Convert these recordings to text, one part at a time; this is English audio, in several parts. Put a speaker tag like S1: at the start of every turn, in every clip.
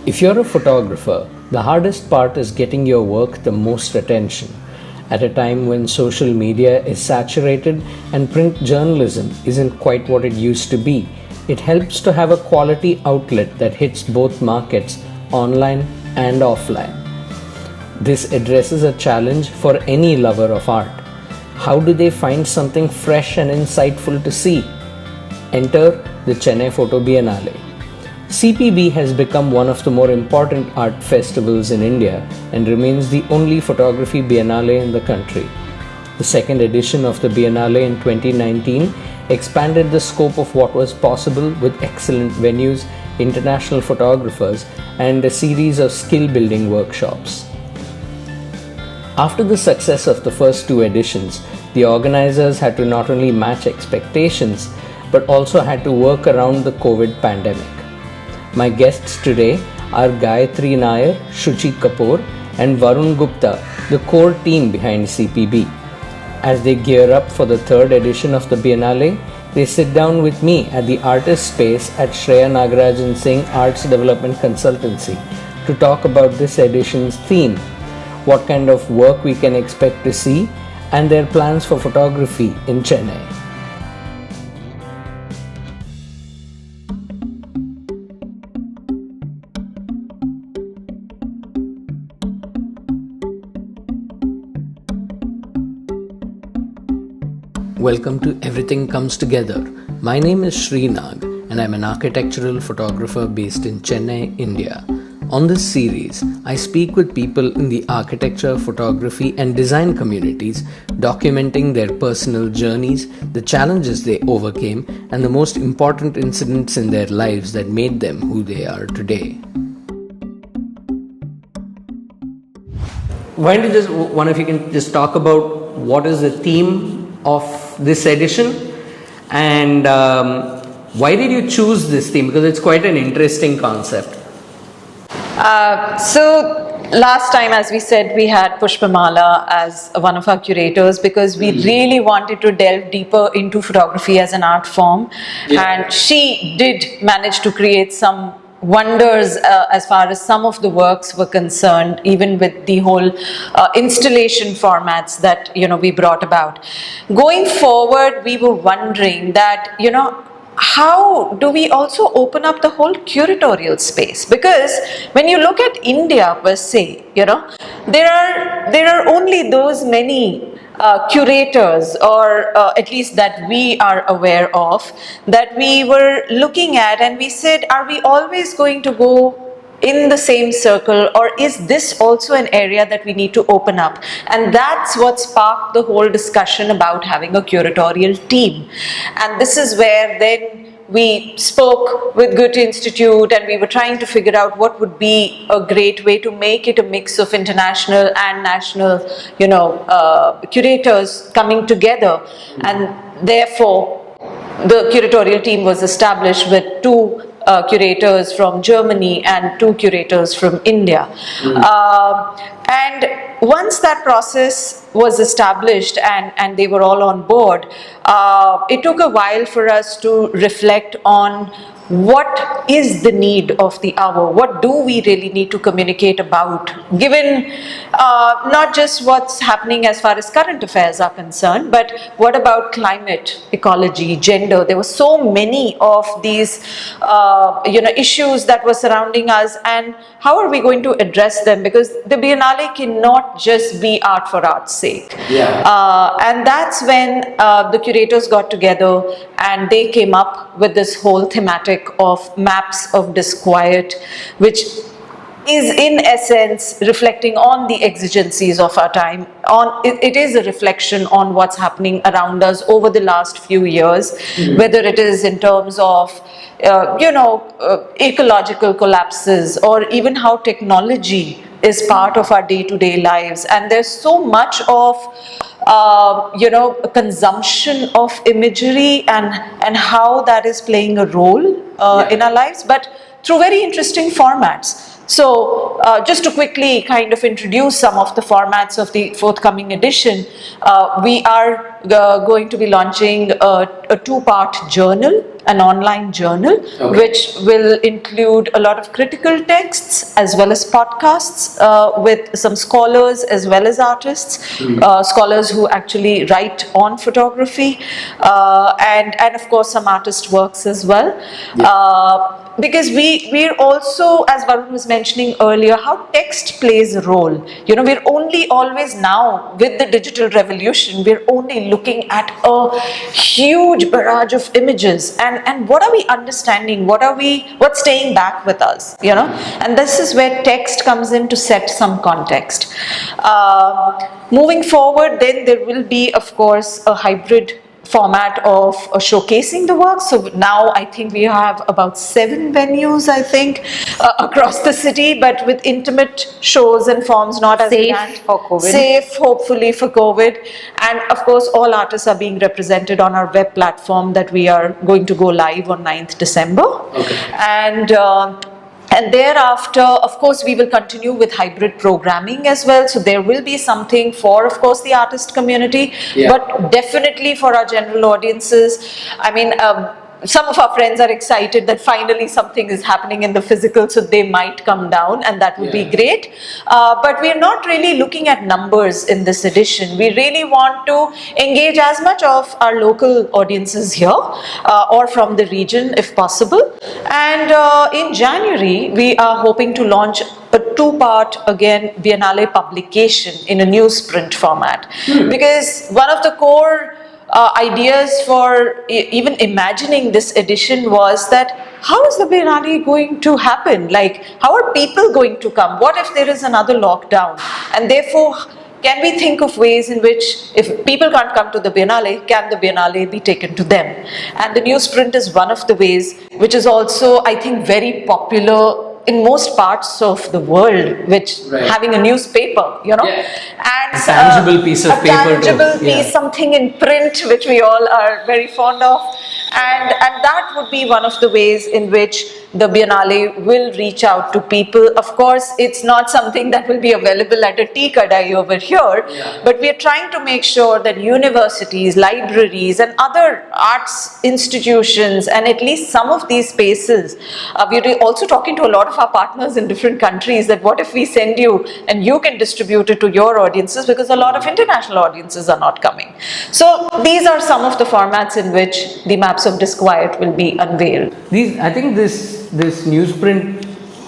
S1: If you're a photographer, the hardest part is getting your work the most attention. At a time when social media is saturated and print journalism isn't quite what it used to be, it helps to have a quality outlet that hits both markets, online and offline. This addresses a challenge for any lover of art. How do they find something fresh and insightful to see? Enter the Chennai Photo Biennale. CPB has become one of the more important art festivals in India and remains the only photography biennale in the country. The second edition of the Biennale in 2019 expanded the scope of what was possible with excellent venues, international photographers, and a series of skill-building workshops. After the success of the first two editions, the organizers had to not only match expectations, but also had to work around the COVID pandemic. My guests today are Gayatri Nair, Shuchi Kapoor, and Varun Gupta, the core team behind CPB. As they gear up for the third edition of the Biennale, they sit down with me at the artist space at Shreya Nagarajan Singh Arts Development Consultancy to talk about this edition's theme, what kind of work we can expect to see, and their plans for photography in Chennai. Welcome to Everything Comes Together. My name is Sreenag and I'm an architectural photographer based in Chennai, India. On this series, I speak with people in the architecture, photography and design communities, documenting their personal journeys, the challenges they overcame, and the most important incidents in their lives that made them who they are today. Why don't you just, one of you can just talk about what is the theme of this edition and why did you choose this theme? Because it's quite an interesting concept.
S2: So last time, as we said, we had Pushpamala as one of our curators because we really wanted to delve deeper into photography as an art form, and she did manage to create some wonders as far as some of the works were concerned, even with the whole installation formats that we brought about. Going forward, we were wondering that how do we also open up the whole curatorial space? Because when you look at India per se, there are only those many curators, or at least that we are aware of, that we were looking at, and we said, are we always going to go in the same circle, or is this also an area that we need to open up? And that's what sparked the whole discussion about having a curatorial team. And this is where then we spoke with Goethe Institute and we were trying to figure out what would be a great way to make it a mix of international and national, curators coming together. And therefore, the curatorial team was established with two curators from Germany and two curators from India. And once that process was established and they were all on board, it took a while for us to reflect on what is the need of the hour? What do we really need to communicate about, given not just what's happening as far as current affairs are concerned, but what about climate, ecology, gender? There were so many of these issues that were surrounding us, and how are we going to address them? Because the Biennale cannot just be art for art's sake. And that's when the curators got together and they came up with this whole thematic of maps of disquiet, which is in essence reflecting on the exigencies of our time. It is a reflection on what's happening around us over the last few years, whether it is in terms of ecological collapses, or even how technology is part of our day-to-day lives. And there's so much of consumption of imagery and how that is playing a role in our lives, but through very interesting formats. So just to quickly kind of introduce some of the formats of the forthcoming edition, we are going to be launching a two-part journal, an online journal, which will include a lot of critical texts as well as podcasts with some scholars as well as artists, scholars who actually write on photography, and of course some artist works as well. Because we're also, as Varun was mentioning earlier, how text plays a role. You know, we're only always now, with the digital revolution, we're only looking at a huge barrage of images. And what are we understanding? What's staying back with us, you know? And this is where text comes in to set some context. Moving forward, then there will be, of course, a hybrid format of showcasing the work. So now I think we have about 7 venues, I think, across the city, but with intimate shows and forms, not as
S3: safe
S2: planned.
S3: for COVID.
S2: Safe, hopefully, for COVID. And of course, all artists are being represented on our web platform that we are going to go live on 9th December. And thereafter, of course, we will continue with hybrid programming as well. So there will be something for, of course, the artist community, but definitely for our general audiences. I mean, some of our friends are excited that finally something is happening in the physical, so they might come down, and that would be great. But we're not really looking at numbers in this edition. We really want to engage as much of our local audiences here or from the region if possible. And in January, we are hoping to launch a 2-part, again, Biennale publication in a newsprint format. Because one of the core ideas for even imagining this edition was that how is the Biennale going to happen? Like, how are people going to come? What if there is another lockdown? And therefore, can we think of ways in which, if people can't come to the Biennale, can the Biennale be taken to them? And the newsprint is one of the ways, which is also, I think, very popular in most parts of the world, which having a newspaper, you know, and
S1: a tangible piece of paper,
S2: tangible piece, something in print, which we all are very fond of, and that would be one of the ways in which the Biennale will reach out to people. Of course, it's not something that will be available at a tea kadai over here, but we are trying to make sure that universities, libraries, and other arts institutions, and at least some of these spaces, we're also talking to a lot of our partners in different countries, that what if we send you and you can distribute it to your audiences, because a lot of international audiences are not coming. So these are some of the formats in which the maps of Disquiet will be unveiled.
S1: I think this newsprint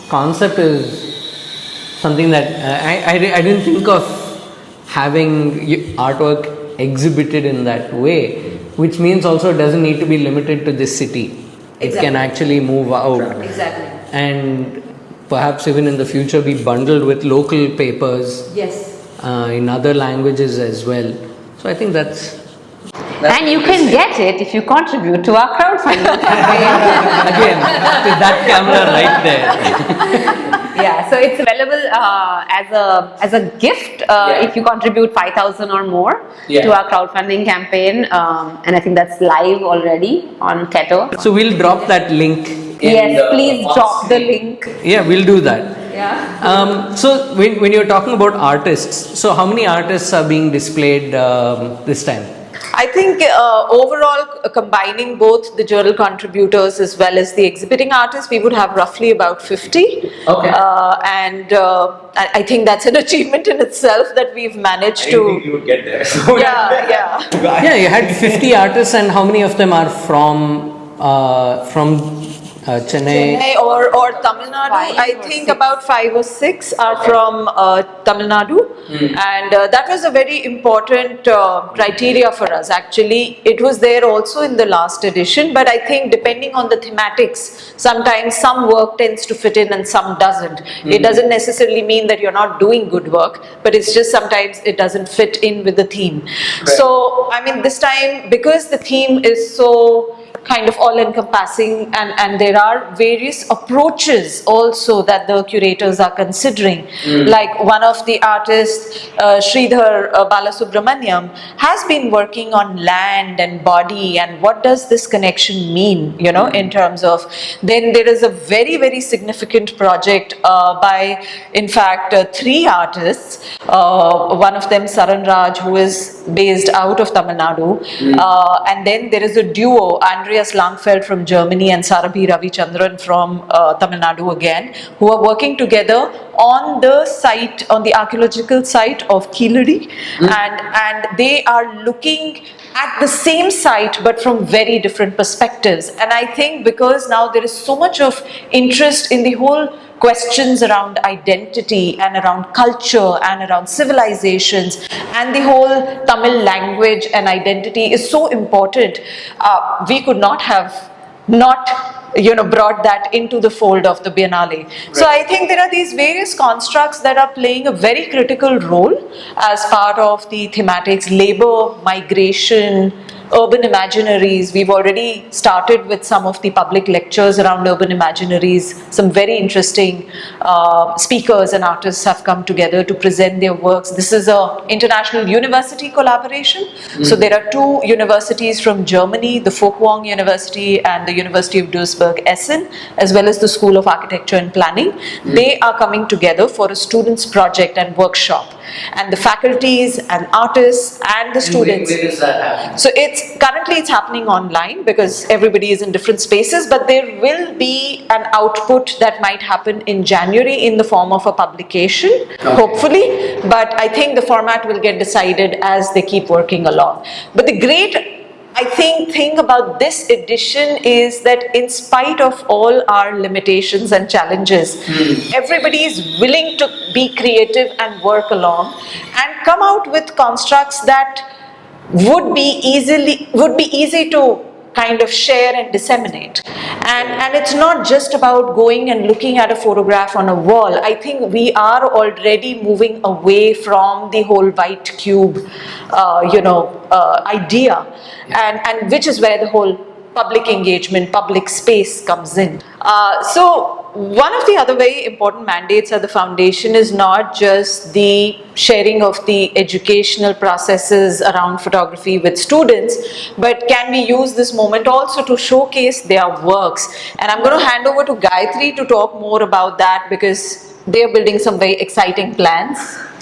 S1: concept is something that I didn't think of, having artwork exhibited in that way, which means also it doesn't need to be limited to this city. It can actually move out.
S2: Exactly.
S1: And perhaps even in the future be bundled with local papers in other languages as well. So I think that's
S3: and you can get it if you contribute to our crowdfunding campaign.
S1: again with that camera right there.
S3: Yeah, so it's available as a gift if you contribute 5,000 or more to our crowdfunding campaign, and I think that's live already on Keto.
S1: So we'll drop that link.
S3: Yes, please drop the link.
S1: Yeah, we'll do that.
S3: Yeah.
S1: So when you're talking about artists, so how many artists are being displayed this time?
S2: I think overall, combining both the journal contributors as well as the exhibiting artists, we would have roughly about 50.
S1: Okay.
S2: And I think that's an achievement in itself that we've managed to.
S4: I didn't think you would get there. So
S2: Yeah.
S1: You had 50 artists, and how many of them are from Chennai
S2: or Tamil Nadu. I think about 5 or 6 are from Tamil Nadu, and that was a very important criteria for us. Actually, it was there also in the last edition, but I think depending on the thematics, sometimes some work tends to fit in and some doesn't. It doesn't necessarily mean that you're not doing good work, but it's just sometimes it doesn't fit in with the theme. So, I mean, this time, because the theme is so kind of all-encompassing, and there are various approaches also that the curators are considering. Like one of the artists, Sridhar Balasubramaniam, has been working on land and body and what does this connection mean, you know, in terms of. Then there is a very, very significant project by, in fact, 3 artists. One of them, Saran Raj, who is based out of Tamil Nadu. And then there is a duo, Andreas Langfeld from Germany and Sarabhi Ravichandran from Tamil Nadu again, who are working together on the site, on the archaeological site of Kiladi, and they are looking at the same site but from very different perspectives. And I think because now there is so much of interest in the whole questions around identity and around culture and around civilizations, and the whole Tamil language and identity is so important, we could not have brought that into the fold of the Biennale. Right. So I think there are these various constructs that are playing a very critical role as part of the thematics: labor, migration, urban imaginaries. We've already started with some of the public lectures around urban imaginaries. Some very interesting speakers and artists have come together to present their works. This is an international university collaboration. So there are 2 universities from Germany, the Folkwang University and the University of Duisburg-Essen, as well as the School of Architecture and Planning. They are coming together for a students' project and workshop. And the faculties and artists and the students.
S1: Where does that happen?
S2: So currently it's happening online because everybody is in different spaces, but there will be an output that might happen in January in the form of a publication, hopefully. But I think the format will get decided as they keep working along. But the great, I think, thing about this edition is that in spite of all our limitations and challenges, everybody is willing to be creative and work along and come out with constructs that would be easy to kind of share and disseminate. And it's not just about going and looking at a photograph on a wall. I think we are already moving away from the whole white cube, idea, and which is where the whole public engagement, public space comes in. So one of the other very important mandates at the foundation is not just the sharing of the educational processes around photography with students, but can we use this moment also to showcase their works? And I'm going to hand over to Gayatri to talk more about that because they're building some very exciting plans.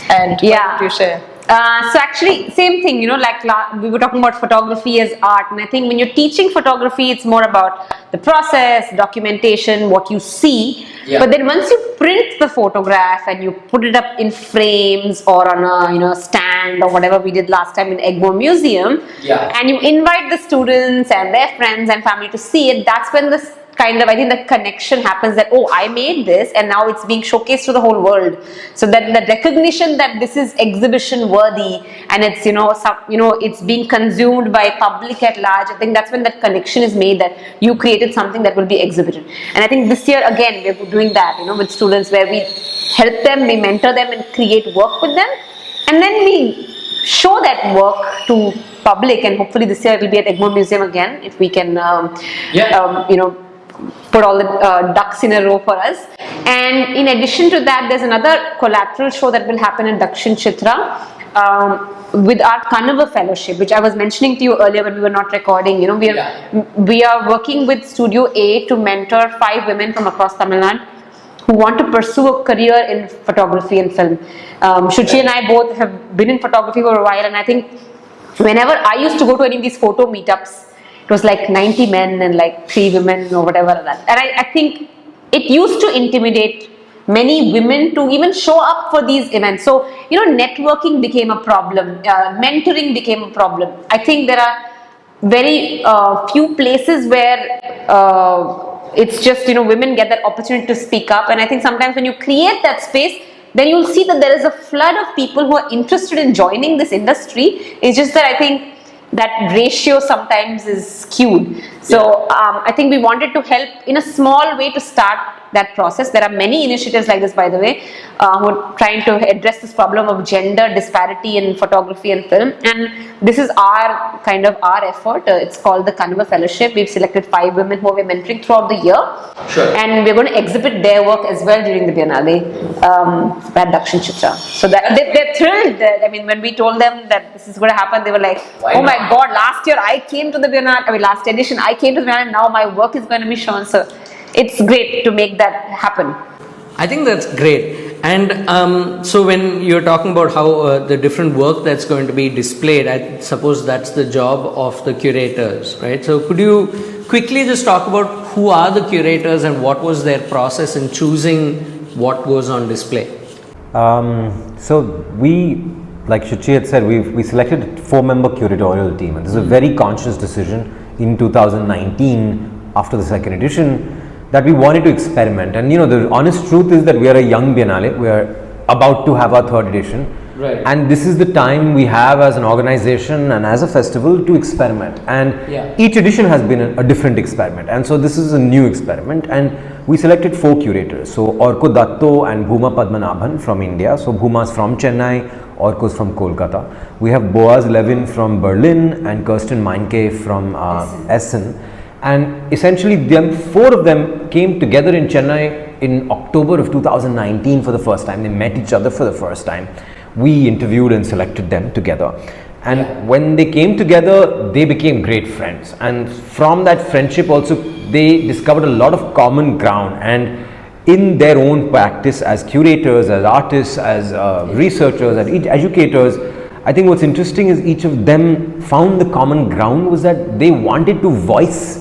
S2: And why don't you share?
S3: So actually, same thing, like we were talking about photography as art, and I think when you're teaching photography, it's more about the process, documentation, what you see. But then once you print the photograph and you put it up in frames or on a stand or whatever we did last time in Egmore Museum, and you invite the students and their friends and family to see it, that's when this kind of, I think, the connection happens that, oh, I made this and now it's being showcased to the whole world. So that the recognition that this is exhibition worthy and it's, it's being consumed by public at large, I think that's when that connection is made that you created something that will be exhibited. And I think this year, again, we're doing that, with students where we help them, we mentor them and create work with them. And then we show that work to public, and hopefully this year it will be at Egmore Museum again, if we can, put all the ducks in a row for us. And in addition to that, there's another collateral show that will happen in Dakshin Chitra with our Kanova Fellowship, which I was mentioning to you earlier when we were not recording. We are working with Studio A to mentor 5 women from across Tamil Nadu who want to pursue a career in photography and film. Shuchi and I both have been in photography for a while, and I think whenever I used to go to any of these photo meetups, it was like 90 men and like 3 women or whatever that. And I think it used to intimidate many women to even show up for these events. So, networking became a problem, mentoring became a problem. I think there are very few places where it's just, women get that opportunity to speak up. And I think sometimes when you create that space, then you'll see that there is a flood of people who are interested in joining this industry. It's just that I think that ratio sometimes is skewed. So I think we wanted to help in a small way to start that process. There are many initiatives like this, by the way, who are trying to address this problem of gender disparity in photography and film, and this is our effort. It's called the Kanova Fellowship. We've selected 5 women who we're mentoring throughout the year, and we're going to exhibit their work as well during the Biennale at Dakshin Chitra. So that they're thrilled. I mean, when we told them that this is going to happen, they were like, "Oh my God! Last year I came to the Biennale. I mean, last edition I came to the Biennale. Now my work is going to be shown." So it's great to make that happen.
S1: I think that's great. And so when you're talking about how the different work that's going to be displayed, I suppose that's the job of the curators, right? So could you quickly just talk about who are the curators and what was their process in choosing what goes on display?
S4: So we, like Shuchi had said, we selected a 4-member curatorial team, and this is a very conscious decision in 2019 after the second edition, that we wanted to experiment. And the honest truth is that we are a young Biennale. We are about to have our 3rd edition.
S1: Right.
S4: And this is the time we have as an organization and as a festival to experiment. And each edition has been a different experiment. And so this is a new experiment. And we selected 4 curators. So Orko Datto and Bhuma Padmanabhan from India. So Bhuma's from Chennai, Orko's from Kolkata. We have Boaz Levin from Berlin and Kirsten Meinke from Essen. And essentially, 4 of them came together in Chennai in October of 2019 for the first time. They met each other for the first time. We interviewed and selected them together. And when they came together, they became great friends. And from that friendship also, they discovered a lot of common ground. And in their own practice as curators, as artists, as researchers, as educators, I think what's interesting is each of them found the common ground was that they wanted to voice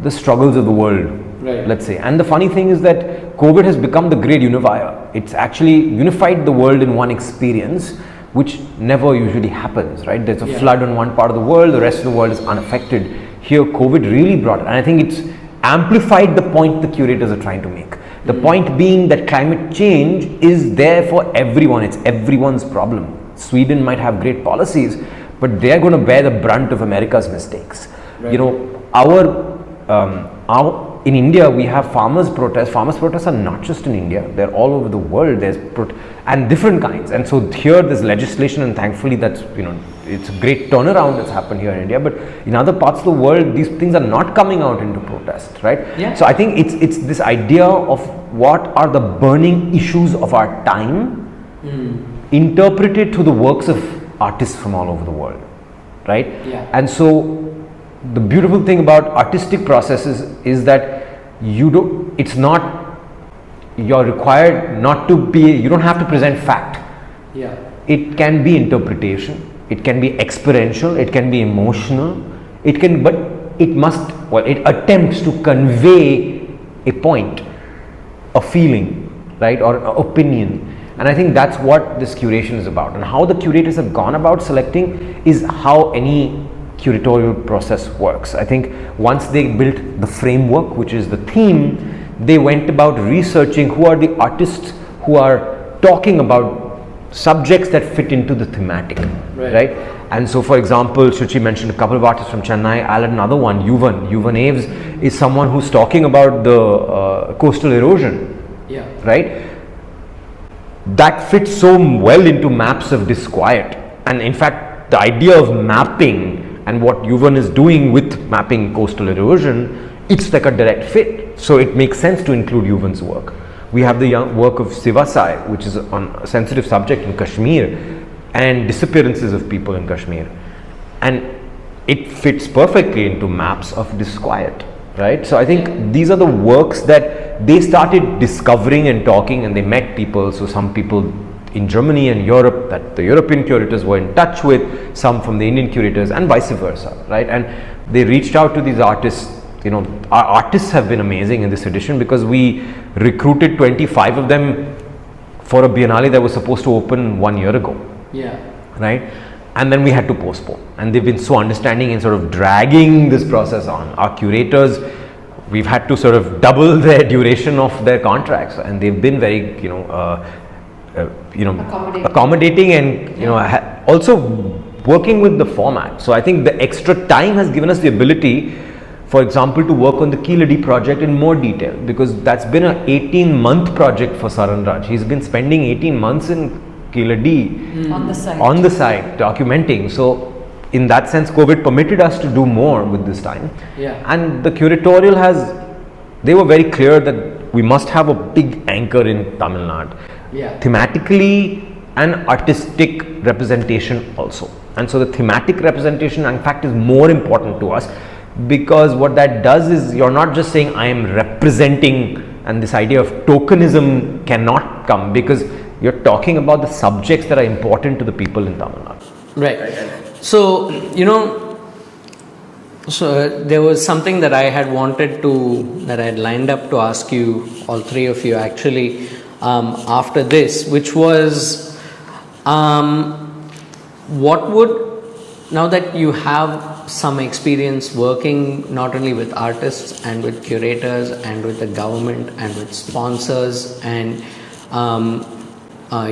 S4: the struggles of the world, let's say. And the funny thing is that COVID has become the great unifier. It's actually unified the world in one experience, which never usually happens, right? There's a flood on one part of the world, the rest of the world is unaffected. Here, COVID really brought it. And I think it's amplified the point the curators are trying to make. The point being that climate change is there for everyone. It's everyone's problem. Sweden might have great policies, but they're going to bear the brunt of America's mistakes. In India, we have farmers' protests. Farmers' protests are not just in India; they're all over the world. And different kinds. And so here, there's legislation, and thankfully, it's a great turnaround that's happened here in India. But in other parts of the world, these things are not coming out into protest, right?
S1: Yeah.
S4: So I think it's this idea of what are the burning issues of our time, interpreted through the works of artists from all over the world, right?
S1: Yeah.
S4: And so the beautiful thing about artistic processes is that you're required not to be, you don't have to present fact.
S1: Yeah.
S4: It can be interpretation, it can be experiential, it can be emotional, it attempts to convey a point, a feeling, right, or an opinion. And I think that's what this curation is about. And how the curators have gone about selecting is how any curatorial process works. I think once they built the framework, which is the theme, they went about researching who are the artists who are talking about subjects that fit into the thematic, right? And so, for example, Shuchi mentioned a couple of artists from Chennai. I'll add another one, Yuvan Aves is someone who's talking about the coastal erosion, right? That fits so well into maps of disquiet. And in fact, the idea of mapping and what Yuvan is doing with mapping coastal erosion, it's like a direct fit. So it makes sense to include Yuvan's work. We have the work of Sivasai, which is on a sensitive subject in Kashmir and disappearances of people in Kashmir. And it fits perfectly into maps of disquiet, right? So I think these are the works that they started discovering and talking, and they met people. So some people in Germany and Europe that the European curators were in touch with, some from the Indian curators, and vice versa, right? And they reached out to these artists. Our artists have been amazing in this edition because we recruited 25 of them for a Biennale that was supposed to open 1 year ago. Right? And then we had to postpone. And they've been so understanding in sort of dragging this process on. Our curators, we've had to sort of double their duration of their contracts, and they've been very, accommodating and also working with the format. So I think the extra time has given us the ability for example, to work on the Keeladi project in more detail, because that's been an 18-month project for Saran Raj. He's been spending 18 months in Keeladi on the site documenting. So in that sense, COVID permitted us to do more with this time.
S1: Yeah.
S4: And the curatorial they were very clear that we must have a big anchor in Tamil Nadu.
S1: Yeah.
S4: Thematically and artistic representation also. And so the thematic representation in fact is more important to us, because what that does is you're not just saying I am representing, and this idea of tokenism cannot come, because you're talking about the subjects that are important to the people in Tamil Nadu.
S1: Right. So, there was something that I had that I had lined up to ask you, all three of you actually, after this, which was, now that you have some experience working not only with artists and with curators and with the government and with sponsors, and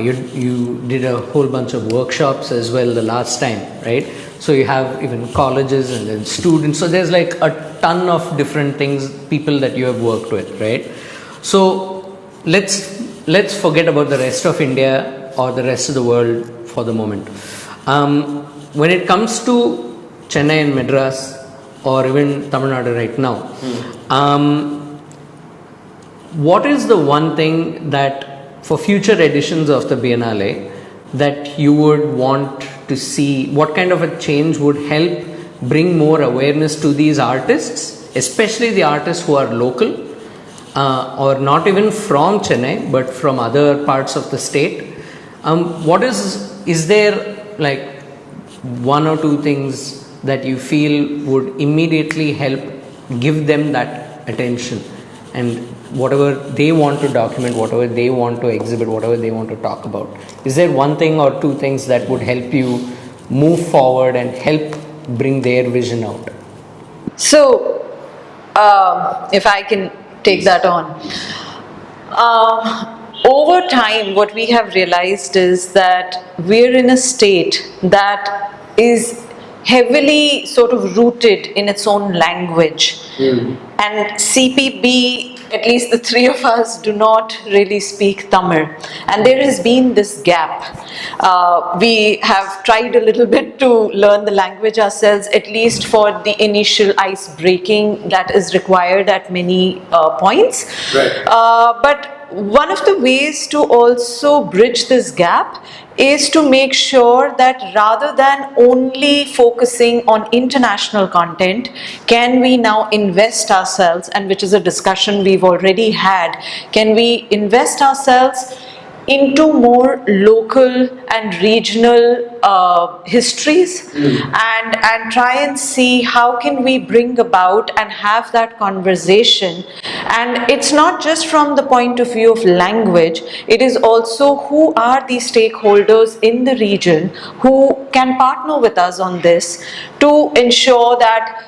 S1: you did a whole bunch of workshops as well the last time, right? So you have even colleges and then students. So there's like a ton of different things, people that you have worked with, right? So let's forget about the rest of India or the rest of the world for the moment. When it comes to Chennai and Madras, or even Tamil Nadu right now, what is the one thing that for future editions of the Biennale that you would want to see? What kind of a change would help bring more awareness to these artists, especially the artists who are local or not even from Chennai but from other parts of the state? Is there like one or two things that you feel would immediately help give them that attention, and whatever they want to document, whatever they want to exhibit, whatever they want to talk about? Is there one thing or two things that would help you move forward and help bring their vision out?
S2: So, if I can take that on. Over time, what we have realized is that we're in a state that is heavily sort of rooted in its own language. And CPB, at least the three of us, do not really speak Tamil. And there has been this gap. We have tried a little bit to learn the language ourselves, at least for the initial ice breaking that is required at many points.
S1: Right.
S2: But one of the ways to also bridge this gap is to make sure that rather than only focusing on international content, can we now invest ourselves, and which is a discussion we've already had, can we invest ourselves into more local and regional histories, and try and see how can we bring about and have that conversation. And it's not just from the point of view of language, it is also who are the stakeholders in the region who can partner with us on this to ensure that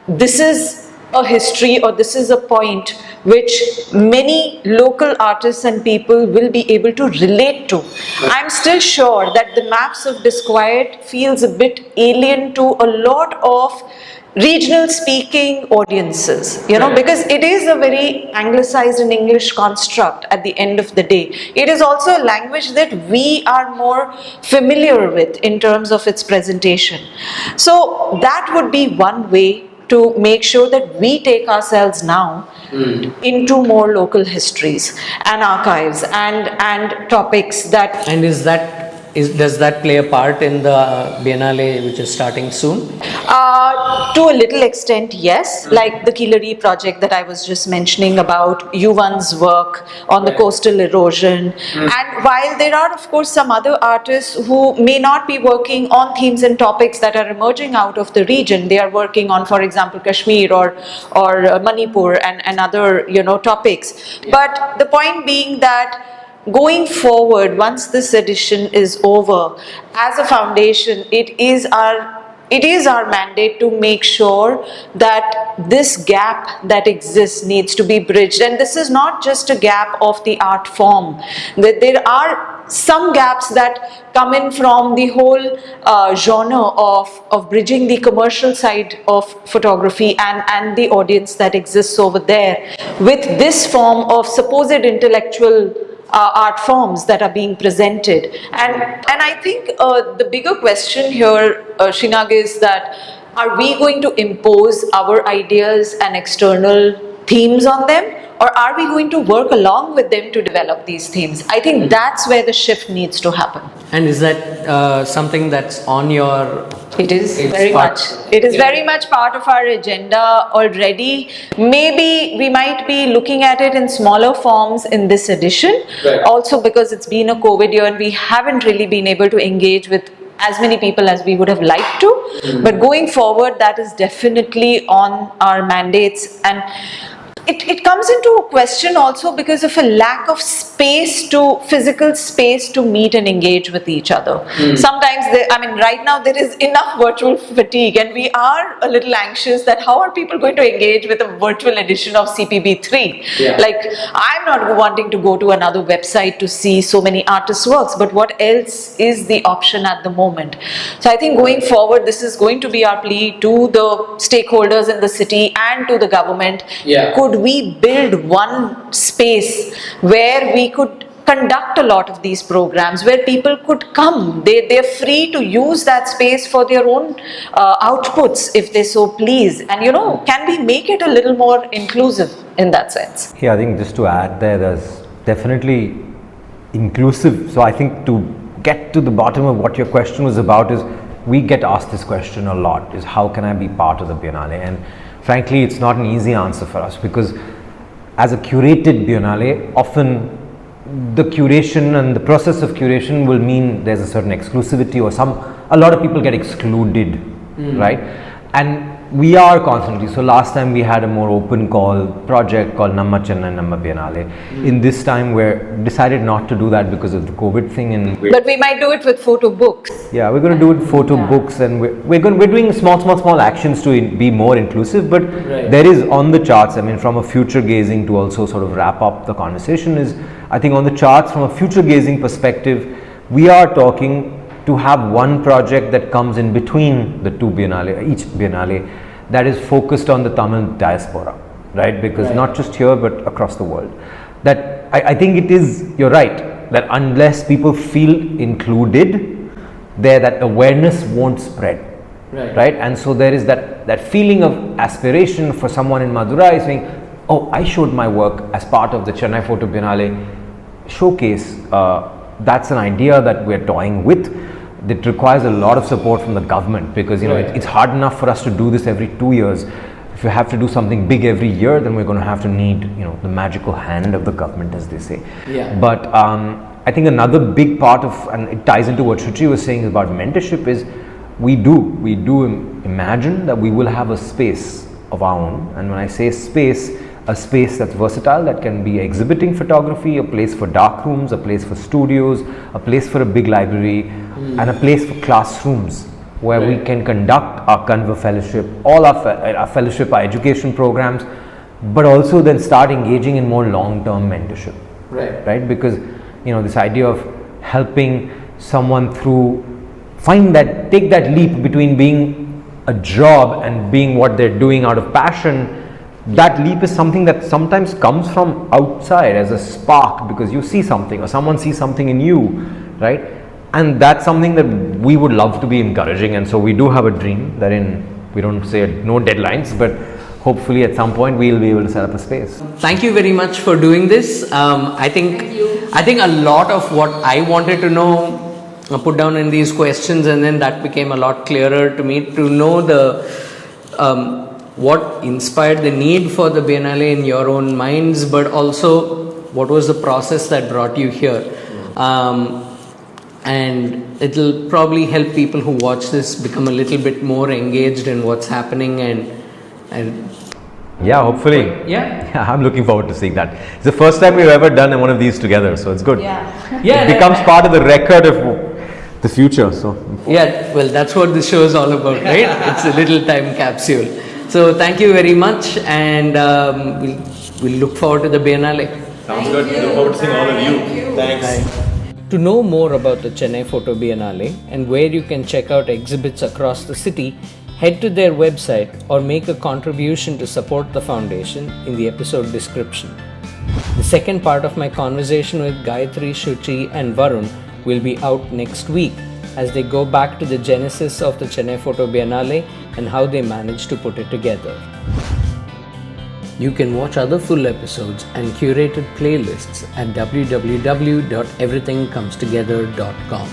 S2: this is a history, or this is a point which many local artists and people will be able to relate to. I'm still sure that the maps of Disquiet feels a bit alien to a lot of regional speaking audiences, because it is a very anglicized and English construct at the end of the day. It is also a language that we are more familiar with in terms of its presentation. So that would be one way to make sure that we take ourselves now into more local histories and archives and topics that...
S1: And does that play a part in the Biennale, which is starting soon?
S2: To a little extent, yes. Like the Keeladi project that I was just mentioning about, Yuvan's work on the coastal erosion. And while there are, of course, some other artists who may not be working on themes and topics that are emerging out of the region, they are working on, for example, Kashmir or Manipur and other, topics. But the point being that going forward, once this edition is over, as a foundation, it is our mandate to make sure that this gap that exists needs to be bridged. And this is not just a gap of the art form, that there are some gaps that come in from the whole genre of bridging the commercial side of photography and the audience that exists over there with this form of supposed intellectual art forms that are being presented. And I think the bigger question here, Sreenag, is that are we going to impose our ideas and external themes on them, or are we going to work along with them to develop these themes? I think that's where the shift needs to happen.
S1: And is that something that's on your...
S2: It is very much. It is very much part of our agenda already. Maybe we might be looking at it in smaller forms in this edition.
S1: Right.
S2: Also because it's been a COVID year and we haven't really been able to engage with as many people as we would have liked to. But going forward, that is definitely on our mandates. And it comes into a question also because of a lack of physical space to meet and engage with each other. Sometimes, right now there is enough virtual fatigue and we are a little anxious that how are people going to engage with a virtual edition of CPB3?
S1: Yeah.
S2: Like, I'm not wanting to go to another website to see so many artists' works, but what else is the option at the moment? So I think going forward, this is going to be our plea to the stakeholders in the city and to the government.
S1: Yeah.
S2: Could we build one space where we could conduct a lot of these programs, where people could come, they're free to use that space for their own outputs if they so please, and can we make it a little more inclusive in that sense?
S4: Yeah, I think just to add there's definitely inclusive. So I think to get to the bottom of what your question was about is, we get asked this question a lot, is how can I be part of the Biennale? And frankly, it's not an easy answer for us, because as a curated Biennale, often the curation and the process of curation will mean there's a certain exclusivity, or a lot of people get excluded, right? And we are constantly, so last time we had a more open call project called Namma Chennai Namma Biennale. In this time we decided not to do that because of the COVID thing,
S2: but we might do it with photo books.
S4: Yeah, we're going to do it photo books, and we're doing small actions to be more inclusive, but there is on the charts, from a future gazing to also sort of wrap up the conversation, is I think on the charts from a future gazing perspective, we are talking to have one project that comes in between the two Biennale, each Biennale, that is focused on the Tamil diaspora, right? Because not just here but across the world. That I think it is, you're right, that unless people feel included, that awareness won't spread, right? And so there is that feeling of aspiration for someone in Madurai saying, oh, I showed my work as part of the Chennai Photo Biennale showcase. That's an idea that we're toying with. It requires a lot of support from the government, because it's hard enough for us to do this every 2 years. If you have to do something big every year, then we're going to have to need the magical hand of the government, as they say. But I think another big part of, and it ties into what Shuchi was saying about mentorship, is we do imagine that we will have a space of our own. And when I say space, a space that's versatile, that can be exhibiting photography, a place for dark rooms, a place for studios, a place for a big library, and a place for classrooms where we can conduct our Kanova Fellowship, all our fellowship, our education programs, but also then start engaging in more long-term mentorship, right? Because this idea of helping someone take that leap between being a job and being what they're doing out of passion. That leap is something that sometimes comes from outside as a spark, because you see something or someone sees something in you, right? And that's something that we would love to be encouraging. And so we do have a dream that we don't say no deadlines, but hopefully at some point we'll be able to set up a space.
S1: Thank you very much for doing this. I think a lot of what I wanted to know put down in these questions, and then that became a lot clearer to me, to know what inspired the need for the Biennale in your own minds, but also what was the process that brought you here. And it'll probably help people who watch this become a little bit more engaged in what's happening, and
S4: yeah, hopefully. Yeah, I'm looking forward to seeing that. It's the first time we've ever done one of these together, so it's good. It becomes part of the record of the future. So
S1: well, that's what this show is all about, right? It's a little time capsule. So thank you very much, and we'll look forward to the Biennale.
S5: Sounds good. Look forward to seeing all of you. Thanks.
S1: Bye. To know more about the Chennai Photo Biennale and where you can check out exhibits across the city, head to their website or make a contribution to support the foundation in the episode description. The second part of my conversation with Gayatri, Shuchi and Varun will be out next week as they go back to the genesis of the Chennai Photo Biennale and how they managed to put it together. You can watch other full episodes and curated playlists at www.everythingcomestogether.com.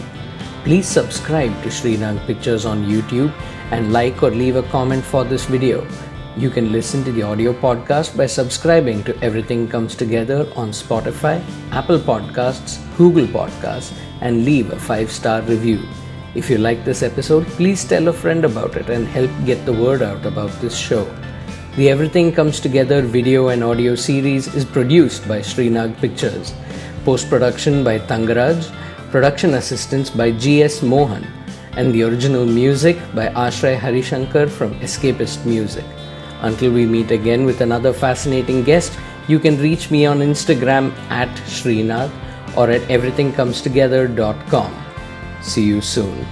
S1: Please subscribe to Sreenag Pictures on YouTube and like or leave a comment for this video. You can listen to the audio podcast by subscribing to Everything Comes Together on Spotify, Apple Podcasts, Google Podcasts, and leave a 5-star review. If you like this episode, please tell a friend about it and help get the word out about this show. The Everything Comes Together video and audio series is produced by Sreenag Pictures. Post-production by Tangaraj, production assistance by G.S. Mohan, and the original music by Ashray Harishankar from Escapist Music. Until we meet again with another fascinating guest, you can reach me on Instagram at Sreenag or at everythingcomestogether.com. See you soon.